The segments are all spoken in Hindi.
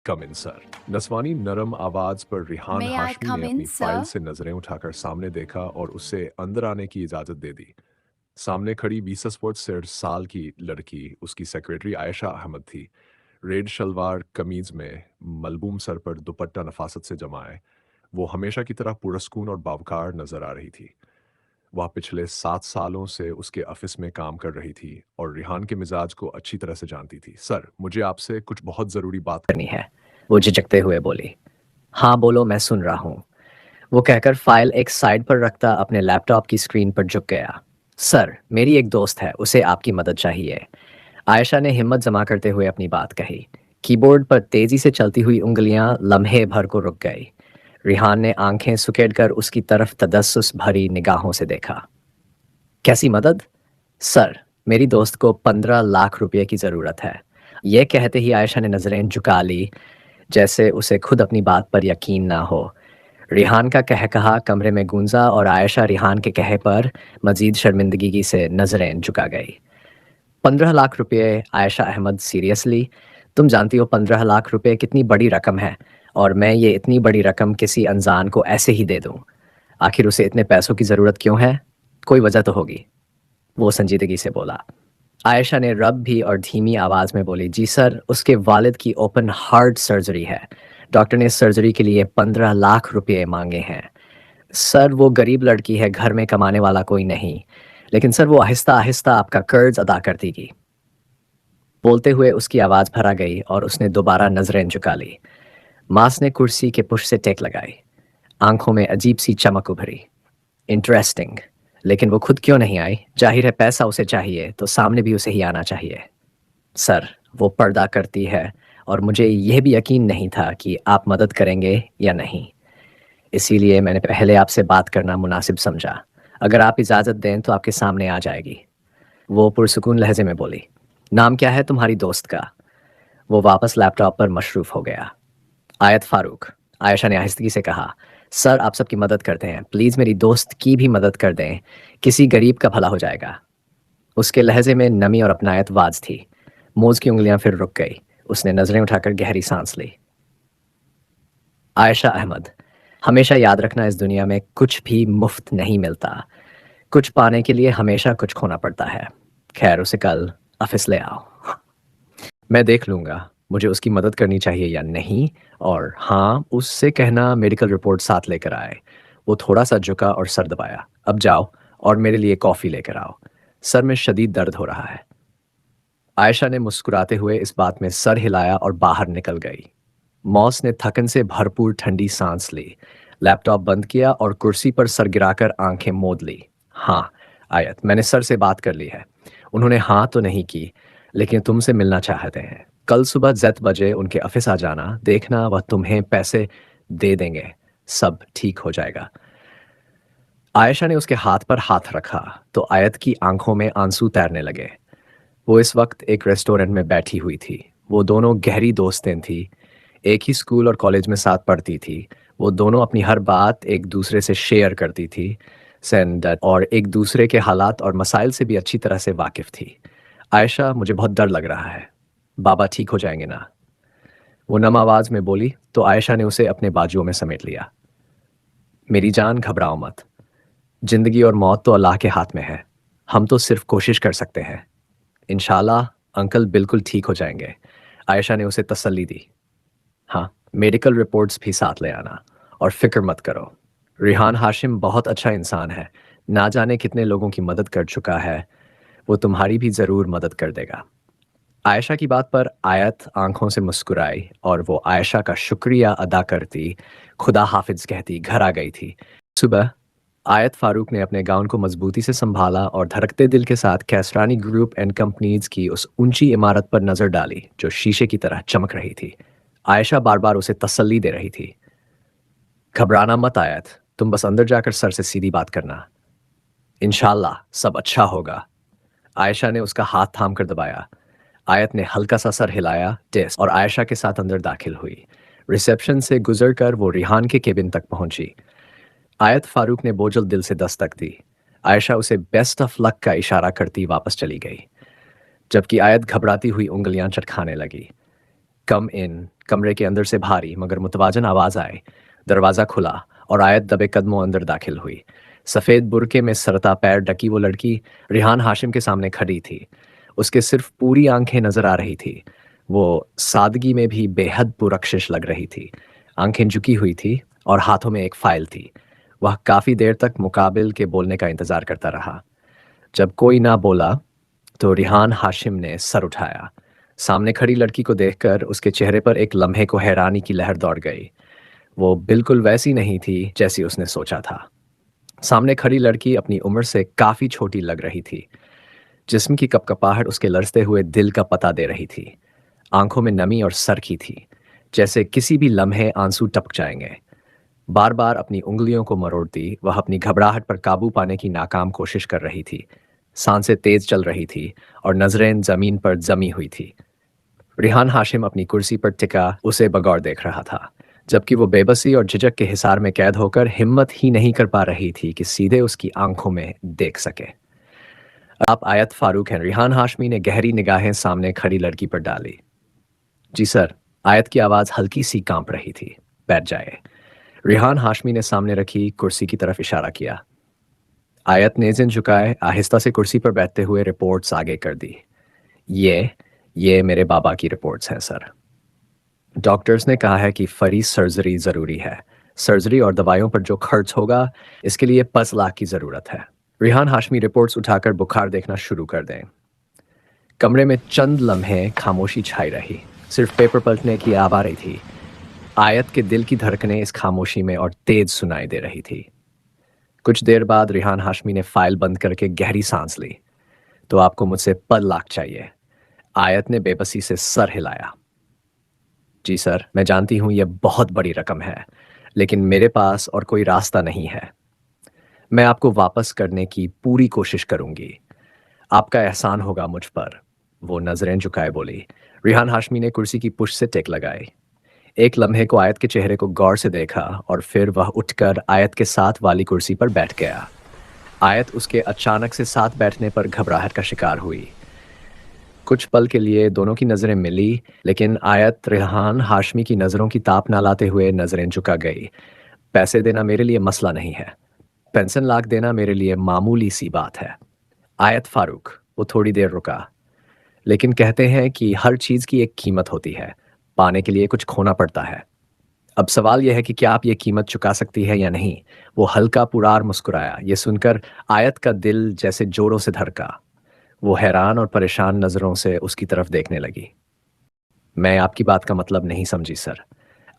कम इन सर। नसवानी नरम आवाज पर रिहान May I हाशमी ने come in, अपनी फाइल sir? से नजरें उठाकर सामने देखा और उसे अंदर आने की इजाजत दे दी। सामने खड़ी 20 साल की लड़की उसकी सेक्रेटरी आयशा अहमद थी। रेड शलवार कमीज में मलबूम सर पर दुपट्टा नफासत से जमाए वो हमेशा की तरह पुरस्कून और बावकार नजर आ रही थी। वह पिछले 7 सालों से उसके ऑफिस में काम कर रही थी और रिहान के मिजाज को अच्छी तरह से जानती थी। सर, मुझे आपसे कुछ बहुत जरूरी बात करनी है। वो झिझकते हुए बोली। हाँ बोलो, मैं सुन रहा हूँ। वो कहकर फाइल एक साइड पर रखता अपने लैपटॉप की स्क्रीन पर झुक गया। सर, मेरी एक दोस्त है, उसे आपकी मदद चाहिए। आयशा ने हिम्मत जमा करते हुए अपनी बात कही। कीबोर्ड पर तेजी से चलती हुई उंगलियां लम्हे भर को रुक गई। रिहान ने आंखें सुकेड़कर उसकी तरफ तजस्सुस भरी निगाहों से देखा। कैसी मदद? सर, मेरी दोस्त को 15 लाख रुपए की जरूरत है। यह कहते ही आयशा ने नजरें झुका ली, जैसे उसे खुद अपनी बात पर यकीन ना हो। रिहान का कहकहा कमरे में गूंजा और आयशा रिहान के कहे पर मजीद शर्मिंदगी से नजरें झुका गई। 15 लाख रुपए? आयशा अहमद, सीरियसली? तुम जानती हो 15 लाख रुपए कितनी बड़ी रकम है, और मैं ये इतनी बड़ी रकम किसी अनजान को ऐसे ही दे दूं? आखिर उसे इतने पैसों की ज़रूरत क्यों है? कोई वजह तो होगी। वो संजीदगी से बोला। आयशा ने रब भी और धीमी आवाज़ में बोली, जी सर, उसके वालिद की ओपन हार्ट सर्जरी है। डॉक्टर ने सर्जरी के लिए 15 लाख रुपए मांगे हैं। सर, वो गरीब लड़की है, घर में कमाने वाला कोई नहीं। लेकिन सर, वो आहिस्ता आहिस्ता आपका कर्ज अदा कर देगी। बोलते हुए उसकी आवाज़ भरा गई और उसने दोबारा नजरें झुका ली। मास ने कुर्सी के पुश से टेक लगाई। आंखों में अजीब सी चमक उभरी। इंटरेस्टिंग, लेकिन वो खुद क्यों नहीं आई? जाहिर है पैसा उसे चाहिए तो सामने भी उसे ही आना चाहिए। सर, वो पर्दा करती है और मुझे यह भी यकीन नहीं था कि आप मदद करेंगे या नहीं। इसीलिए मैंने पहले आपसे बात करना मुनासिब समझा। अगर आप इजाज़त दें तो आपके सामने आ जाएगी। वो पुरसुकून लहजे में बोली। नाम क्या है तुम्हारी दोस्त का? वो वापस लैपटॉप पर मशरूफ हो गया। आयत फारूक, आयशा ने आहिस्तगी से कहा। सर, आप सबकी मदद करते हैं, प्लीज़ मेरी दोस्त की भी मदद कर दें, किसी गरीब का भला हो जाएगा। उसके लहजे में नमी और अपनायत वाज थी। मोज की उंगलियां फिर रुक गई। उसने नजरें उठाकर गहरी सांस ली। आयशा अहमद, हमेशा याद रखना, इस दुनिया में कुछ भी मुफ्त नहीं मिलता। कुछ पाने के लिए हमेशा कुछ खोना पड़ता है। खैर, उसे कल ऑफिस ले आओ। मैं देख लूंगा मुझे उसकी मदद करनी चाहिए या नहीं। और हाँ, उससे कहना मेडिकल रिपोर्ट साथ लेकर आए। वो थोड़ा सा झुका और सर दबाया। अब जाओ और मेरे लिए कॉफ़ी लेकर आओ। सर में शदीद दर्द हो रहा है। आयशा ने मुस्कुराते हुए इस बात में सर हिलाया और बाहर निकल गई। मॉस ने थकन से भरपूर ठंडी सांस ली, लैपटॉप बंद किया और कुर्सी पर सर गिराकर आंखें मोद ली। हाँ आयत, मैंने सर से बात कर ली है। उन्होंने हाँ तो नहीं की, लेकिन तुमसे मिलना चाहते हैं। कल सुबह 10 बजे उनके ऑफिस आ जाना, देखना वह तुम्हें पैसे दे देंगे, सब ठीक हो जाएगा। आयशा ने उसके हाथ पर हाथ रखा तो आयत की आंखों में आंसू तैरने लगे। वो इस वक्त एक रेस्टोरेंट में बैठी हुई थी। वो दोनों गहरी दोस्तें थी, एक ही स्कूल और कॉलेज में साथ पढ़ती थी। वो दोनों अपनी हर बात एक दूसरे से शेयर करती थी सेंड और एक दूसरे के हालात और मसाइल से भी अच्छी तरह से वाकिफ थी। आयशा, मुझे बहुत डर लग रहा है। बाबा ठीक हो जाएंगे ना? वो नम आवाज में बोली तो आयशा ने उसे अपने बाजुओं में समेट लिया। मेरी जान, घबराओ मत। जिंदगी और मौत तो अल्लाह के हाथ में है। हम तो सिर्फ कोशिश कर सकते हैं। इंशाल्लाह अंकल बिल्कुल ठीक हो जाएंगे। आयशा ने उसे तसल्ली दी। हाँ, मेडिकल रिपोर्ट्स भी साथ ले आना, और फिक्र मत करो। रिहान हाशिम बहुत अच्छा इंसान है, ना जाने कितने लोगों की मदद कर चुका है। वो तुम्हारी भी ज़रूर मदद कर देगा। आयशा की बात पर आयत आंखों से मुस्कुराई और वो आयशा का शुक्रिया अदा करती, खुदा हाफिज कहती घर आ गई थी। सुबह आयत फारूक ने अपने गाउन को मजबूती से संभाला और धड़कते दिल के साथ कैसरानी ग्रुप एंड कंपनीज की उस ऊंची इमारत पर नजर डाली जो शीशे की तरह चमक रही थी। आयशा बार बार उसे तसल्ली दे रही थी। घबराना मत आयत, तुम बस अंदर जाकर सर से सीधी बात करना। इंशाल्लाह सब अच्छा होगा। आयशा ने उसका हाथ थाम कर दबाया। आयत ने हल्का सा सर हिलाया डेस्क और आयशा के साथ अंदर दाखिल हुई। रिसेप्शन से गुजरकर वो रिहान के केबिन तक पहुंची। आयत फारूक ने बोझल दिल से दस्तक दी। आयशा उसे बेस्ट ऑफ लक का इशारा करती वापस चली गई, जबकि आयत घबराती हुई उंगलियां चटखाने लगी। कम इन कमरे के अंदर से भारी मगर मुतवाजन आवाज आई। दरवाजा खुला और आयत दबे कदमों अंदर दाखिल हुई। सफेद बुरके में सरता पैर ढकी वो लड़की रिहान हाशिम के सामने खड़ी थी। उसके सिर्फ पूरी आंखें नजर आ रही थी। वो सादगी में भी बेहद पुरकशिश लग रही थी। आंखें झुकी हुई थी और हाथों में एक फाइल थी। वह काफी देर तक मुकाबिल के बोलने का इंतजार करता रहा। जब कोई ना बोला तो रिहान हाशिम ने सर उठाया। सामने खड़ी लड़की को देखकर उसके चेहरे पर एक लम्हे को हैरानी की लहर दौड़ गई। वो बिल्कुल वैसी नहीं थी जैसी उसने सोचा था। सामने खड़ी लड़की अपनी उम्र से काफी छोटी लग रही थी। जिस्म की कपकपाहट उसके लरजते हुए दिल का पता दे रही थी। आंखों में नमी और सरखी थी, जैसे किसी भी लम्हे आंसू टपक जाएंगे। बार बार अपनी उंगलियों को मरोड़ती वह अपनी घबराहट पर काबू पाने की नाकाम कोशिश कर रही थी। सांसें तेज चल रही थी और नजरें जमीन पर जमी हुई थी। रिहान हाशिम अपनी कुर्सी पर टिका उसे बगौर देख रहा था, जबकि वो बेबसी और झिझक के हिसार में कैद होकर हिम्मत ही नहीं कर पा रही थी कि सीधे उसकी आंखों में देख सके। आप आयत फारूक हैं? रिहान हाशमी ने गहरी निगाहें सामने खड़ी लड़की पर डाली। जी सर। आयत की आवाज हल्की सी कांप रही थी। बैठ जाए। रिहान हाशमी ने सामने रखी कुर्सी की तरफ इशारा किया। आयत नेज़ें झुकाए आहिस्ता से कुर्सी पर बैठते हुए रिपोर्ट्स आगे कर दी। ये मेरे बाबा की रिपोर्ट्स हैं सर। डॉक्टर्स ने कहा है कि फरी सर्जरी ज़रूरी है। सर्जरी और दवाइयों पर जो खर्च होगा इसके लिए 5 लाख की ज़रूरत है। रिहान हाशमी रिपोर्ट्स उठाकर बुखार देखना शुरू कर दें। कमरे में चंद लम्हे खामोशी छाई रही। सिर्फ पेपर पलटने की आवाज़ आ रही थी। आयत के दिल की धड़कनें इस खामोशी में और तेज सुनाई दे रही थी। कुछ देर बाद रिहान हाशमी ने फाइल बंद करके गहरी सांस ली। तो आपको मुझसे 5 लाख चाहिए। आयत ने बेबसी से सर हिलाया। जी सर, मैं जानती हूं यह बहुत बड़ी रकम है, लेकिन मेरे पास और कोई रास्ता नहीं है। मैं आपको वापस करने की पूरी कोशिश करूंगी। आपका एहसान होगा मुझ पर। वो नजरें झुकाए बोली। रिहान हाशमी ने कुर्सी की पुश से टेक लगाई। एक लम्हे को आयत के चेहरे को गौर से देखा और फिर वह उठकर आयत के साथ वाली कुर्सी पर बैठ गया। आयत उसके अचानक से साथ बैठने पर घबराहट का शिकार हुई। कुछ पल के लिए दोनों की नजरें मिली, लेकिन आयत रिहान हाशमी की नजरों की ताप ना लाते हुए नजरें झुका गई। पैसे देना मेरे लिए मसला नहीं है। 65 लाख देना मेरे लिए मामूली सी बात है। आयत फारूक। वो थोड़ी देर रुका। लेकिन कहते हैं कि हर चीज की एक कीमत होती है। पाने के लिए कुछ खोना पड़ता है। अब सवाल यह है कि क्या आप ये कीमत चुका सकती है या नहीं। वो हल्का पुरार मुस्कुराया। ये सुनकर आयत का दिल जैसे जोरों से धड़का। वो हैरान और परेशान नजरों से उसकी तरफ देखने लगी। मैं आपकी बात का मतलब नहीं समझी सर।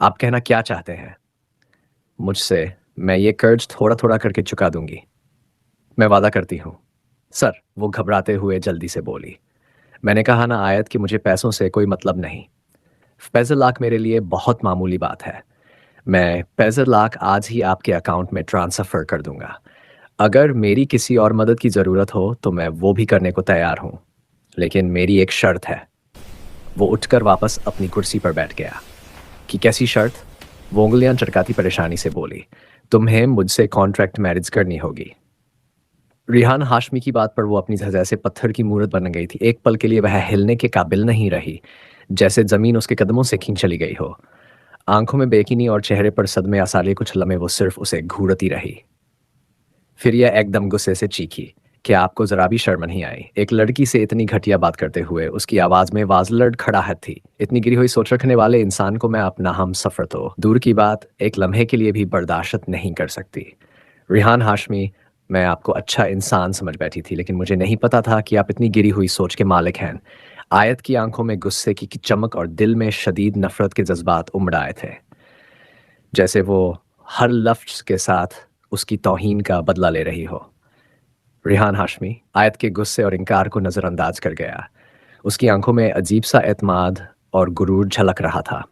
आप कहना क्या चाहते हैं? मुझसे मैं ये कर्ज थोड़ा थोड़ा करके चुका दूंगी। मैं वादा करती हूँ सर। वो घबराते हुए जल्दी से बोली। मैंने कहा ना आयत कि मुझे पैसों से कोई मतलब नहीं। 65 लाख मेरे लिए बहुत मामूली बात है। मैं 65 लाख आज ही आपके अकाउंट में ट्रांसफ़र कर दूंगा। अगर मेरी किसी और मदद की ज़रूरत हो तो मैं वो भी करने को तैयार हूँ, लेकिन मेरी एक शर्त है। वो उठकर वापस अपनी कुर्सी पर बैठ गया। कि कैसी शर्त? वो उंगलियां चटकाती परेशानी से बोली। तुम्हें मुझसे कॉन्ट्रैक्ट मैरिज करनी होगी। रिहान हाशमी की बात पर वो अपनी जैसे पत्थर की मूरत बन गई थी। एक पल के लिए वह हिलने के काबिल नहीं रही, जैसे जमीन उसके कदमों से खींच चली गई हो। आंखों में बेकिनी और चेहरे पर सदमे आसाले कुछ लम्हे वो सिर्फ उसे घूरती रही। फिर यह एकदम गुस्से से चीखी। क्या आपको जरा भी शर्म नहीं आई? एक लड़की से इतनी घटिया बात करते हुए उसकी आवाज में वाजलड़ खड़ाहट थी। इतनी गिरी हुई सोच रखने वाले इंसान को मैं अपना हम सफर तो दूर की बात एक लम्हे के लिए भी बर्दाश्त नहीं कर सकती। रिहान हाशमी, मैं आपको अच्छा इंसान समझ बैठी थी, लेकिन मुझे नहीं पता था कि आप इतनी गिरी हुई सोच के मालिक हैं। आयत की आंखों में गुस्से की चमक और दिल में शदीद नफरत के जज्बात उमड़ आए थे, जैसे वो हर लफ्ज के साथ उसकी तौहीन का बदला ले रही हो। रिहान हाशमी आयत के गुस्से और इनकार को नज़रअंदाज कर गया। उसकी आंखों में अजीब सा एतमाद और गुरूर झलक रहा था,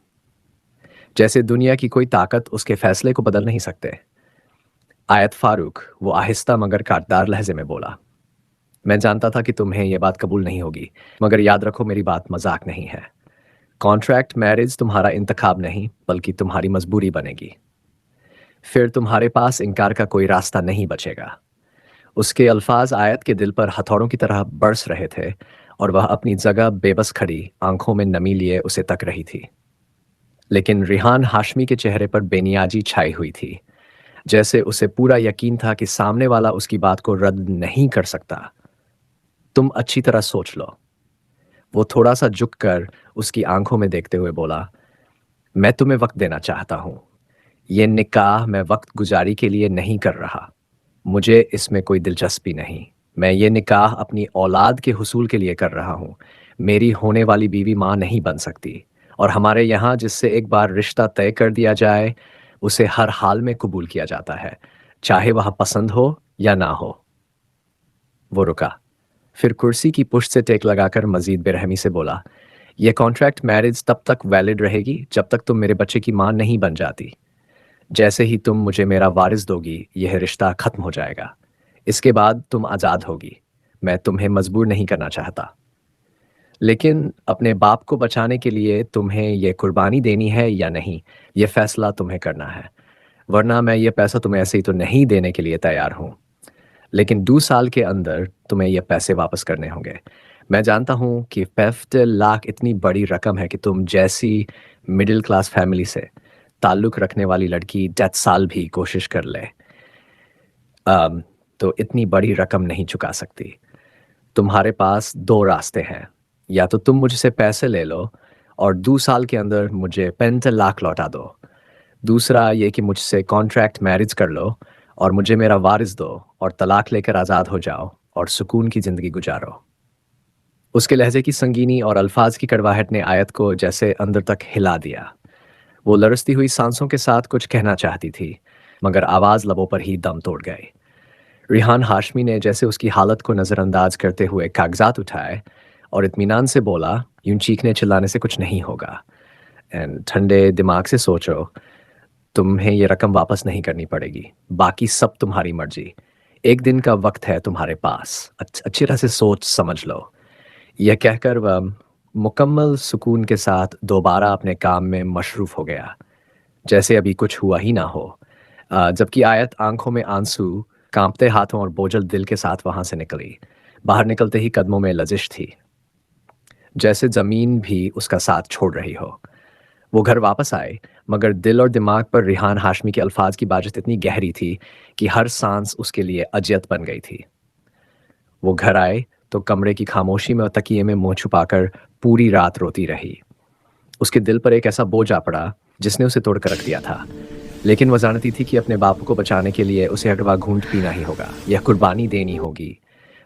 जैसे दुनिया की कोई ताकत उसके फैसले को बदल नहीं सकते। आयत फारूक, वो आहिस्ता मगर काटदार लहजे में बोला। मैं जानता था कि तुम्हें यह बात कबूल नहीं होगी, मगर याद रखो मेरी बात मजाक नहीं है। कॉन्ट्रैक्ट मैरिज तुम्हारा इंतखाब नहीं, बल्कि तुम्हारी मजबूरी बनेगी। फिर तुम्हारे पास इनकार का कोई रास्ता नहीं बचेगा। उसके अल्फाज आयत के दिल पर हथौड़ों की तरह बरस रहे थे और वह अपनी जगह बेबस खड़ी आंखों में नमी लिए उसे तक रही थी। लेकिन रिहान हाशमी के चेहरे पर बेनियाजी छाई हुई थी, जैसे उसे पूरा यकीन था कि सामने वाला उसकी बात को रद्द नहीं कर सकता। तुम अच्छी तरह सोच लो। वो थोड़ा सा झुककर उसकी आंखों में देखते हुए बोला, मैं तुम्हें वक्त देना चाहता हूं। ये निकाह मैं वक्त गुजारी के लिए नहीं कर रहा। मुझे इसमें कोई दिलचस्पी नहीं। मैं ये निकाह अपनी औलाद के हुसूल के लिए कर रहा हूँ। मेरी होने वाली बीवी माँ नहीं बन सकती, और हमारे यहाँ जिससे एक बार रिश्ता तय कर दिया जाए उसे हर हाल में कबूल किया जाता है, चाहे वह पसंद हो या ना हो। वो रुका, फिर कुर्सी की पुश्त से टेक लगाकर मजीद बेरहमी से बोला, यह कॉन्ट्रैक्ट मैरिज तब तक वैलिड रहेगी जब तक तुम मेरे बच्चे की माँ नहीं बन जाती। जैसे ही तुम मुझे मेरा वारिस दोगी यह रिश्ता खत्म हो जाएगा। इसके बाद तुम आज़ाद होगी। मैं तुम्हें मजबूर नहीं करना चाहता, लेकिन अपने बाप को बचाने के लिए तुम्हें यह कुर्बानी देनी है या नहीं, यह फैसला तुम्हें करना है। वरना मैं ये पैसा तुम्हें ऐसे ही तो नहीं देने के लिए तैयार हूँ, लेकिन 2 साल के अंदर तुम्हें ये पैसे वापस करने होंगे। मैं जानता हूँ कि 50 लाख इतनी बड़ी रकम है कि तुम जैसी मिडिल क्लास फैमिली से ताल्लुक़ रखने वाली लड़की 10 साल भी कोशिश कर ले तो इतनी बड़ी रकम नहीं चुका सकती। तुम्हारे पास 2 रास्ते हैं, या तो तुम मुझसे पैसे ले लो और 2 साल के अंदर मुझे 65 लाख लौटा दो। दूसरा ये कि मुझसे कॉन्ट्रैक्ट मैरिज कर लो और मुझे मेरा वारिस दो और तलाक लेकर आज़ाद हो जाओ और सुकून की ज़िंदगी गुजारो। उसके लहजे की संगीनी और अल्फाज की कड़वाहट ने आयत को जैसे अंदर तक हिला दिया। वो लरसती हुई सांसों के साथ कुछ कहना चाहती थी, मगर आवाज़ लबों पर ही दम तोड़ गई। रिहान हाशमी ने जैसे उसकी हालत को नज़रअंदाज करते हुए कागजात उठाए और इत्मीनान से बोला, यूं चीखने चिल्लाने से कुछ नहीं होगा। एंड ठंडे दिमाग से सोचो, तुम्हें ये रकम वापस नहीं करनी पड़ेगी, बाकी सब तुम्हारी मर्जी। एक दिन का वक्त है तुम्हारे पास, अच्छी तरह से सोच समझ लो। यह कहकर वह मुकम्मल सुकून के साथ दोबारा अपने काम में मशरूफ़ हो गया, जैसे अभी कुछ हुआ ही ना हो। जबकि आयत आंखों में आंसू, कांपते हाथों और बोझल दिल के साथ वहां से निकली। बाहर निकलते ही कदमों में लजिश थी, जैसे ज़मीन भी उसका साथ छोड़ रही हो। वो घर वापस आए, मगर दिल और दिमाग पर रिहान हाशमी के अल्फाज की बारिश इतनी गहरी थी कि हर सांस उसके लिए अजियत बन गई थी। वो घर आए तो कमरे की खामोशी में और तकिए में मुंह छुपाकर पूरी रात रोती रही। उसके दिल पर एक ऐसा बोझ आ पड़ा जिसने उसे तोड़ कर रख दिया था, लेकिन वह जानती थी कि अपने बाप को बचाने के लिए उसे अगवा घूंट पीना ही होगा, यह कुर्बानी देनी होगी।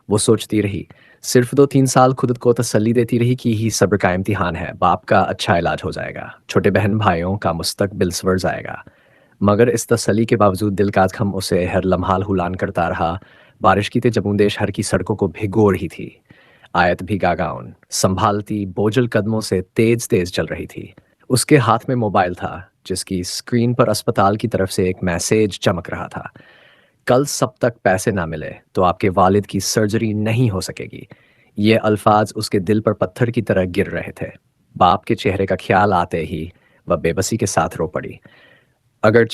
वो सोचती रही, सिर्फ 2-3 साल खुद को तसल्ली देती रही कि ही सब्र का इम्तिहान है, बाप का अच्छा इलाज हो जाएगा, छोटे बहन भाइयों का मुस्तकबिल सवर जाएगा। मगर इस तसल्ली के बावजूद दिल का गम उसे हर लम्हा हुलान करता रहा। बारिश की तेज बूंदें शहर की सड़कों को भिगो रही थी। आयत भी गागाउन संभालती बोझल कदमों से तेज तेज चल रही थी। उसके हाथ में मोबाइल था, जिसकी स्क्रीन पर अस्पताल की तरफ से एक मैसेज चमक रहा था, कल सब तक पैसे ना मिले तो आपके वालिद की सर्जरी नहीं हो सकेगी। ये अल्फाज उसके दिल पर पत्थर की तरह गिर रहे थे। बाप के चेहरे का ख्याल आते ही वह बेबसी के साथ रो पड़ी। अगर